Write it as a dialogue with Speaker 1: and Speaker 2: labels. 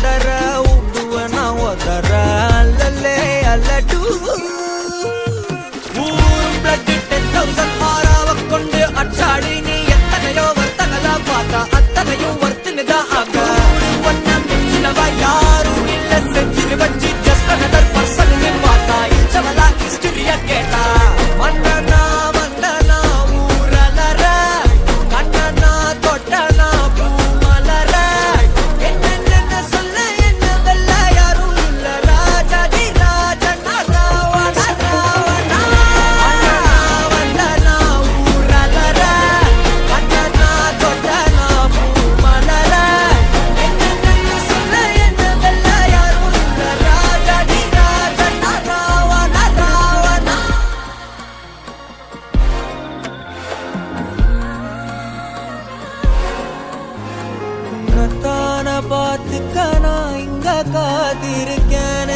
Speaker 1: பதற ஊட்டுவனா ஒதற அல்லலே அல்லடு ஊரும் பிளட் 10,000 ஆறாவ கொண்டு அச்சாடி நீ எத்தனையோ வர்த்தங்களா பார்த்தா அத்தனையும் வர்த்தினுதான் ஆக ஒன்ன மிஞ்சினவா யாரும் இல்ல செஞ்சு வச்சு ஜஸ்ட் அனதர் பர்சன் நீ பார்த்தா இச்சவலா ஹிஸ்டரியா கேட்டா மன்னனா வந்தனா ஊரலர கண்ணனா தொட்டனா பூமலர என்ன சொல்ல என்ன வெல்ல யாரும் இல்ல ராஜாதி ராஜனா ராவண ராவணா வந்தனா ஊரலர கண்ணனா தொட்டனா பூமலர என்ன சொல்ல என்ன வெல்ல யாரும் இல்ல ராஜாதி ராஜனா ராவண ராவணா உன்னத்தான பார்த்துக்க நான் இங்க காத்திருக்கேன்